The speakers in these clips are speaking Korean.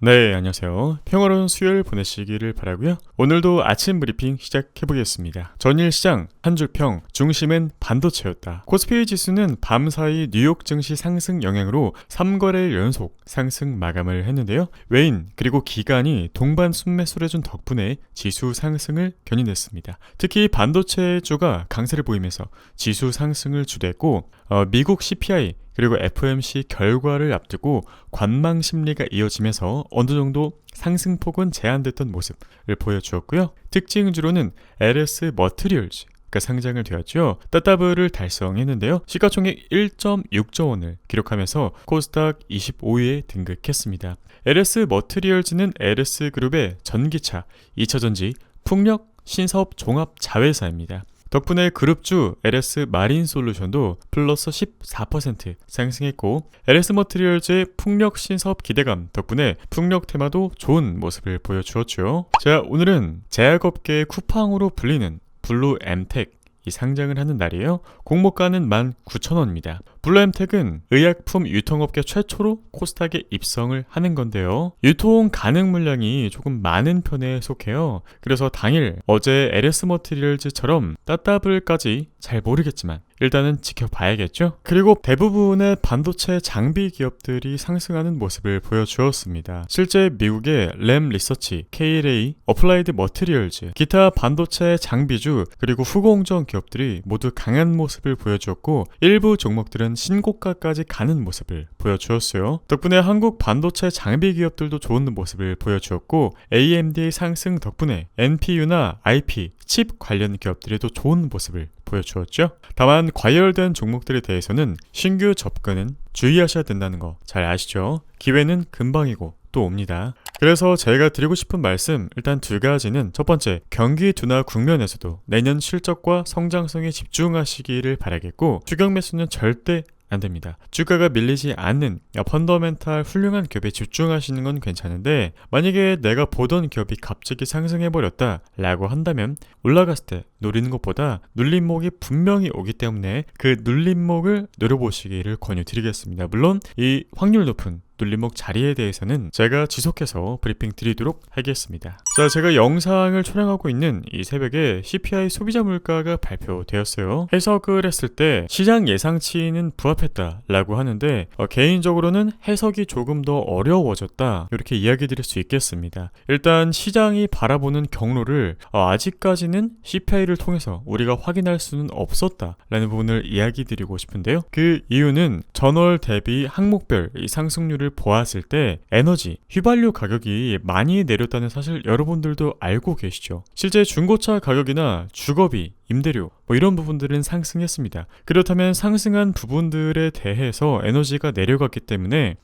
네, 안녕하세요. 평화로운 수요일 보내시기를 바라고요. 오늘도 아침 브리핑 시작해보겠습니다. 전일 시장 한 줄 평, 중심은 반도체였다. 코스피 지수는 밤사이 뉴욕 증시 상승 영향으로 3거래일 연속 상승 마감을 했는데요. 외인 그리고 기관이 동반 순매수를 해준 덕분에 지수 상승을 견인했습니다. 특히 반도체주가 강세를 보이면서 지수 상승을 주도했고 미국 CPI 그리고 FOMC 결과를 앞두고 관망 심리가 이어지면서 어느 정도 상승폭은 제한됐던 모습을 보여주었고요. 특징주로는 LS 머티리얼즈 상장을 되었죠. 따따블을 달성했는데요. 시가총액 1.6조 원을 기록하면서 코스닥 25위에 등극했습니다. LS 머티리얼즈는 LS그룹의 전기차, 2차전지, 풍력, 신사업 종합 자회사입니다. 덕분에 그룹주 LS 마린솔루션도 플러스 14% 상승했고 LS 머티리얼즈의 풍력 신사업 기대감 덕분에 풍력 테마도 좋은 모습을 보여주었죠. 자, 오늘은 제약업계의 쿠팡으로 불리는 블루엠텍 이 상장을 하는 날이에요. 공모가는 19,000원입니다. 블루엠텍은 의약품 유통업계 최초로 코스닥에 입성을 하는 건데요. 유통 가능 물량이 조금 많은 편에 속해요. 그래서 당일 어제 LS 머티리얼즈처럼 따따블까지 잘 모르겠지만 일단은 지켜봐야겠죠. 그리고 대부분의 반도체 장비 기업들이 상승하는 모습을 보여주었습니다. 실제 미국의 램 리서치, KLA, 어플라이드 머티리얼즈, 기타 반도체 장비주 그리고 후공정 기업들이 모두 강한 모습을 보여주었고 일부 종목들은 신고가까지 가는 모습을 보여주었어요. 덕분에 한국 반도체 장비 기업들도 좋은 모습을 보여주었고 AMD의 상승 덕분에 NPU나 IP, 칩 관련 기업들이 더 좋은 모습을 보여주었죠. 다만 과열된 종목들에 대해서는 신규 접근은 주의하셔야 된다는 거 잘 아시죠? 기회는 금방이고 또 옵니다. 그래서 제가 드리고 싶은 말씀 일단 두 가지는 첫 번째, 경기 둔화 국면에서도 내년 실적과 성장성에 집중하시기를 바라겠고 추격 매수는 절대 안 됩니다. 주가가 밀리지 않는 펀더멘탈 훌륭한 기업에 집중하시는 건 괜찮은데 만약에 내가 보던 기업이 갑자기 상승해버렸다 라고 한다면 올라갔을 때 노리는 것보다 눌림목이 분명히 오기 때문에 그 눌림목을 노려보시기를 권유드리겠습니다. 물론 이 확률 높은 눌림목 자리에 대해서는 제가 지속해서 브리핑 드리도록 하겠습니다. 자, 제가 영상을 촬영하고 있는 이 새벽에 CPI 소비자 물가가 발표되었어요. 해석을 했을 때 시장 예상치는 부합했다라고 하는데 개인적으로는 해석이 조금 더 어려워졌다 이렇게 이야기 드릴 수 있겠습니다. 일단 시장이 바라보는 경로를 아직까지는 CPI를 통해서 우리가 확인할 수는 없었다라는 부분을 이야기 드리고 싶은데요. 그 이유는 전월 대비 항목별 이 상승률을 보았을 때 에너지, 휘발유 가격이 많이 내렸다는 사실 여러분들도 알고 계시죠. 실제 중고차 가격이나 주거비, 임대료 이런 부분들은 상승했습니다. 그렇다면 상승한 부분들에 대해서 에너지가 내려갔기 때문에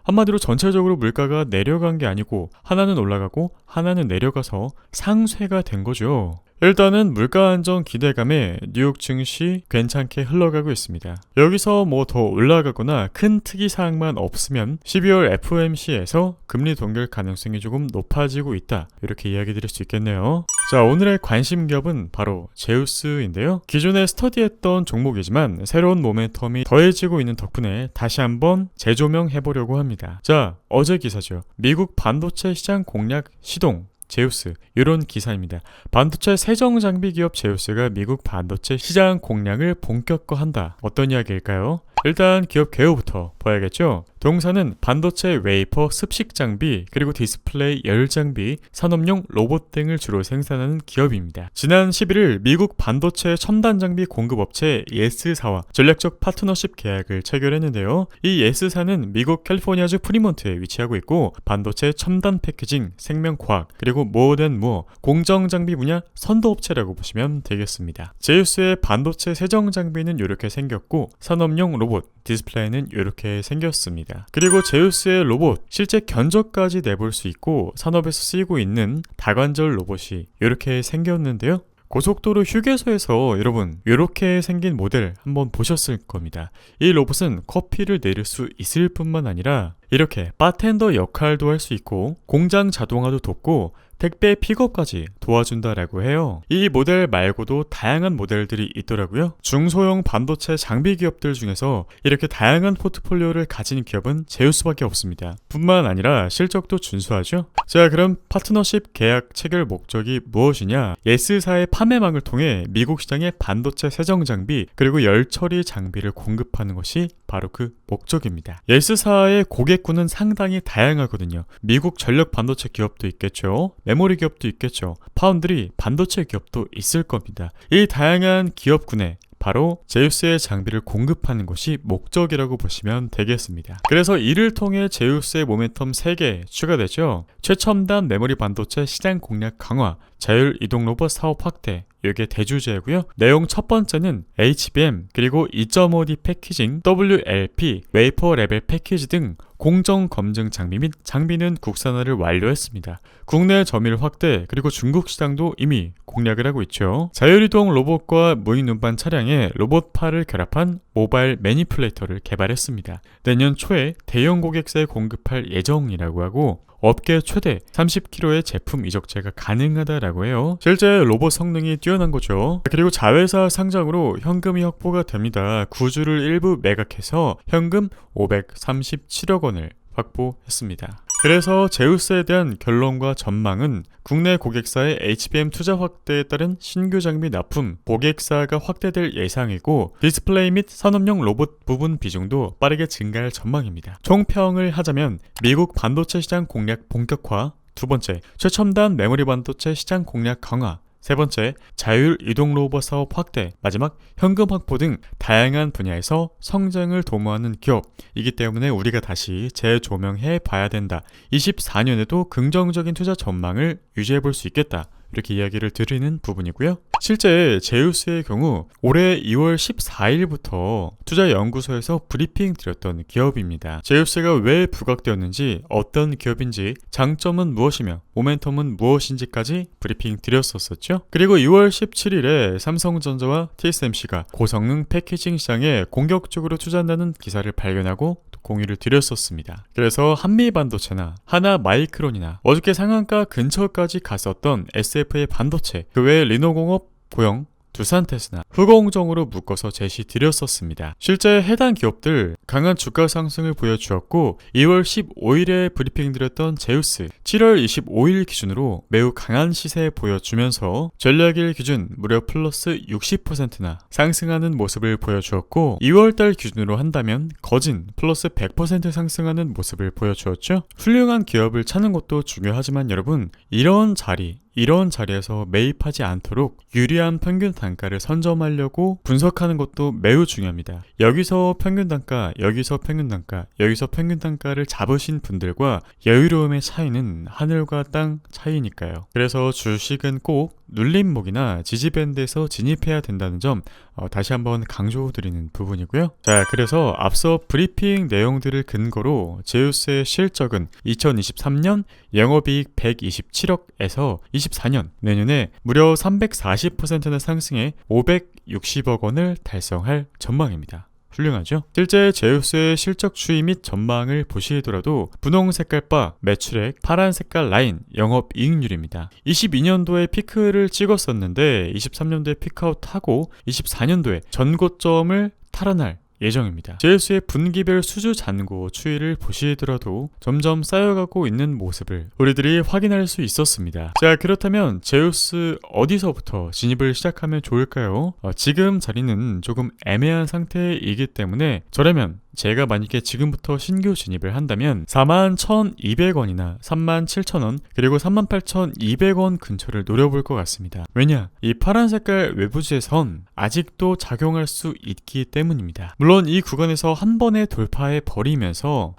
한마디로 전체적으로 물가가 내려간 게 아니고 하나는 올라가고 하나는 내려가서 상쇄가 된 거죠. 일단은 물가 안정 기대감에 뉴욕 증시 괜찮게 흘러가고 있습니다. 여기서 더 올라가거나 큰 특이사항만 없으면 12월 FOMC에서 금리 동결 가능성이 조금 높아지고 있다 이렇게 이야기 드릴 수 있겠네요. 자, 오늘의 관심 기업은 바로 제우스인데요. 기존에 스터디했던 종목이지만 새로운 모멘텀이 더해지고 있는 덕분에 다시 한번 재조명해보려고 합니다. 자, 어제 기사죠. 미국 반도체 시장 공략 시동 제우스 이런 기사입니다. 반도체 세정 장비 기업 제우스가 미국 반도체 시장 공략을 본격화한다. 어떤 이야기일까요? 일단 기업 개요부터 봐야겠죠. 동사는 반도체 웨이퍼 습식 장비 그리고 디스플레이 열 장비, 산업용 로봇 등을 주로 생산하는 기업입니다. 지난 11일 미국 반도체 첨단 장비 공급업체 예스사와 전략적 파트너십 계약을 체결했는데요. 이 예스사는 미국 캘리포니아주 프리몬트에 위치하고 있고 반도체 첨단 패키징, 생명과학 그리고 모든 공정 장비 분야 선도업체라고 보시면 되겠습니다. 제우스의 반도체 세정 장비는 이렇게 생겼고 산업용 로봇, 디스플레이는 이렇게 생겼습니다. 그리고 제우스의 로봇 실제 견적까지 내볼 수 있고 산업에서 쓰이고 있는 다관절 로봇이 이렇게 생겼는데요. 고속도로 휴게소에서 여러분 이렇게 생긴 모델 한번 보셨을 겁니다. 이 로봇은 커피를 내릴 수 있을 뿐만 아니라 이렇게 바텐더 역할도 할 수 있고 공장 자동화도 돕고 택배 픽업까지 도와준다라고 해요. 이 모델 말고도 다양한 모델들이 있더라고요. 중소형 반도체 장비 기업들 중에서 이렇게 다양한 포트폴리오를 가진 기업은 제우스밖에 없습니다. 뿐만 아니라 실적도 준수하죠. 자, 그럼 파트너십 계약 체결 목적이 무엇이냐? 예스사의 판매망을 통해 미국 시장에 반도체 세정 장비 그리고 열 처리 장비를 공급하는 것이 바로 그 목적입니다. 예스사의 고객군은 상당히 다양하거든요. 미국 전력 반도체 기업도 있겠죠. 메모리 기업도 있겠죠. 파운드리, 반도체 기업도 있을 겁니다. 이 다양한 기업군에 바로 제우스의 장비를 공급하는 것이 목적이라고 보시면 되겠습니다. 그래서 이를 통해 제우스의 모멘텀 3개 추가되죠. 최첨단 메모리 반도체 시장 공략 강화, 자율 이동 로봇 사업 확대, 이게 대주제고요. 내용 첫 번째는 HBM 그리고 2.5D 패키징, WLP, 웨이퍼 레벨 패키지 등 공정 검증 장비 및 장비는 국산화를 완료했습니다. 국내 점유율 확대 그리고 중국 시장도 이미 공략을 하고 있죠. 자율이동 로봇과 무인 운반 차량에 로봇파를 결합한 모바일 매니플레이터를 개발했습니다. 내년 초에 대형 고객사에 공급할 예정이라고 하고 업계 최대 30kg의 제품 이적제가 가능하다라고 해요. 실제 로봇 성능이 뛰어난 거죠. 그리고 자회사 상장으로 현금이 확보가 됩니다. 구주를 일부 매각해서 현금 537억 원을 확보했습니다. 그래서 제우스에 대한 결론과 전망은 국내 고객사의 HBM 투자 확대에 따른 신규 장비 납품, 고객사가 확대될 예상이고 디스플레이 및 산업용 로봇 부분 비중도 빠르게 증가할 전망입니다. 총평을 하자면 미국 반도체 시장 공략 본격화, 두 번째, 최첨단 메모리 반도체 시장 공략 강화, 세 번째, 자율 이동 로봇 사업 확대, 마지막 현금 확보 등 다양한 분야에서 성장을 도모하는 기업이기 때문에 우리가 다시 재조명해 봐야 된다. 24년에도 긍정적인 투자 전망을 유지해 볼 수 있겠다. 이렇게 이야기를 드리는 부분이고요. 실제 제우스의 경우 올해 2월 14일부터 투자연구소에서 브리핑 드렸던 기업입니다. 제우스가 왜 부각되었는지, 어떤 기업인지, 장점은 무엇이며 모멘텀은 무엇인지까지 브리핑 드렸었죠. 그리고 2월 17일에 삼성전자와 TSMC가 고성능 패키징 시장에 공격적으로 투자한다는 기사를 발견하고 공유를 드렸었습니다. 그래서 한미반도체나 하나마이크론이나 어저께 상한가 근처까지 갔었던 SF의 반도체, 그 외에 리노공업, 고영, 두산테스나 후공정으로 묶어서 제시드렸었습니다. 실제 해당 기업들 강한 주가 상승을 보여주었고 2월 15일에 브리핑드렸던 제우스 7월 25일 기준으로 매우 강한 시세 보여주면서 전략일 기준 무려 플러스 60%나 상승하는 모습을 보여주었고 2월달 기준으로 한다면 거진 플러스 100% 상승하는 모습을 보여주었죠. 훌륭한 기업을 찾는 것도 중요하지만 여러분 이런 자리에서 매입하지 않도록 유리한 평균 단가를 선점하려고 분석하는 것도 매우 중요합니다. 여기서 평균 단가, 여기서 평균 단가, 여기서 평균 단가를 잡으신 분들과 여유로움의 차이는 하늘과 땅 차이니까요. 그래서 주식은 꼭 눌림목이나 지지밴드에서 진입해야 된다는 점 다시 한번 강조드리는 부분이고요. 자, 그래서 앞서 브리핑 내용들을 근거로 제우스의 실적은 2023년 영업이익 127억에서 24년 내년에 무려 340%나 상승해 560억 원을 달성할 전망입니다. 훌륭하죠? 실제 제우스의 실적 추이 및 전망을 보시더라도 분홍 색깔 바, 매출액, 파란 색깔 라인, 영업이익률입니다. 22년도에 피크를 찍었었는데 23년도에 피크아웃하고 24년도에 전고점을 탈환할 예정입니다. 제우스의 분기별 수주 잔고 추이를 보시더라도 점점 쌓여가고 있는 모습을 우리들이 확인할 수 있었습니다. 자, 그렇다면 제우스 어디서부터 진입을 시작하면 좋을까요? 지금 자리는 조금 애매한 상태이기 때문에 저라면 제가 만약에 지금부터 신규 진입을 한다면 41,200원이나 37,000원 그리고 38,200원 근처를 노려볼 것 같습니다. 왜냐? 이 파란 색깔 외부지의 선 아직도 작용할 수 있기 때문입니다. 물론 이 구간에서 한 번에 돌파해 버리면서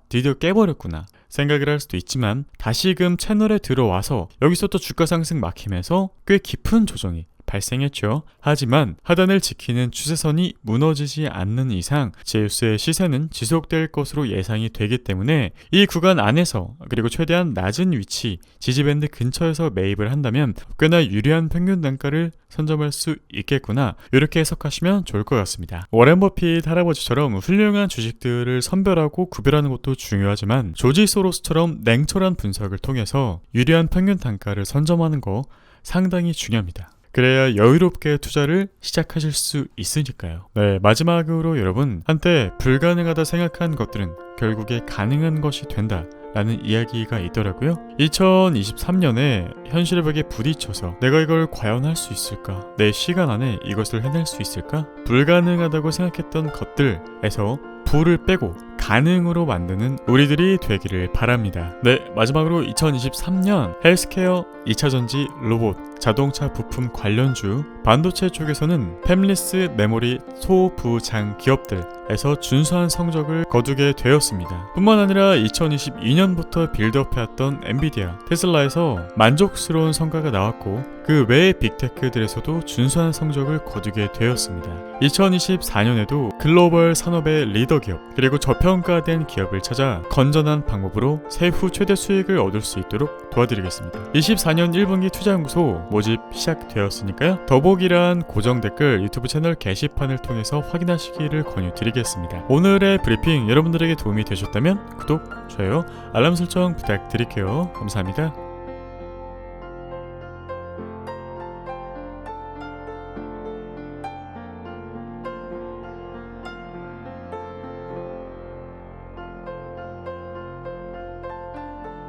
드디어 깨버렸구나 생각을 할 수도 있지만 다시금 채널에 들어와서 여기서 또 주가 상승 막히면서 꽤 깊은 조정이 발생했죠. 하지만 하단을 지키는 추세선이 무너지지 않는 이상 제우스의 시세는 지속될 것으로 예상이 되기 때문에 이 구간 안에서 그리고 최대한 낮은 위치 지지밴드 근처에서 매입을 한다면 꽤나 유리한 평균 단가를 선점할 수 있겠구나, 이렇게 해석하시면 좋을 것 같습니다. 워렌 버핏 할아버지처럼 훌륭한 주식들을 선별하고 구별하는 것도 중요하지만 조지 소로스처럼 냉철한 분석을 통해서 유리한 평균 단가를 선점하는 거 상당히 중요합니다. 그래야 여유롭게 투자를 시작하실 수 있으니까요. 네, 마지막으로 여러분, 한때 불가능하다 생각한 것들은 결국에 가능한 것이 된다 라는 이야기가 있더라고요. 2023년에 현실의 벽에 부딪혀서 내가 이걸 과연 할 수 있을까? 내 시간 안에 이것을 해낼 수 있을까? 불가능하다고 생각했던 것들에서 불을 빼고 가능으로 만드는 우리들이 되기를 바랍니다. 네, 마지막으로 2023년 헬스케어, 2차전지, 로봇, 자동차 부품 관련주, 반도체 쪽에서는 팹리스, 메모리, 소부장 기업들에서 준수한 성적을 거두게 되었습니다. 뿐만 아니라 2022년부터 빌드업해왔던 엔비디아, 테슬라에서 만족스러운 성과가 나왔고 그 외의 빅테크들에서도 준수한 성적을 거두게 되었습니다. 2024년에도 글로벌 산업의 리더 기업 그리고 저평가된 기업을 찾아 건전한 방법으로 세후 최대 수익을 얻을 수 있도록 도와드리겠습니다. 24년 1분기 투자연구소 모집 시작되었으니까요. 더보기란 고정 댓글 유튜브 채널 게시판을 통해서 확인하시기를 권유드리겠습니다. 오늘의 브리핑 여러분들에게 도움이 되셨다면 구독, 좋아요, 알람 설정 부탁드릴게요. 감사합니다.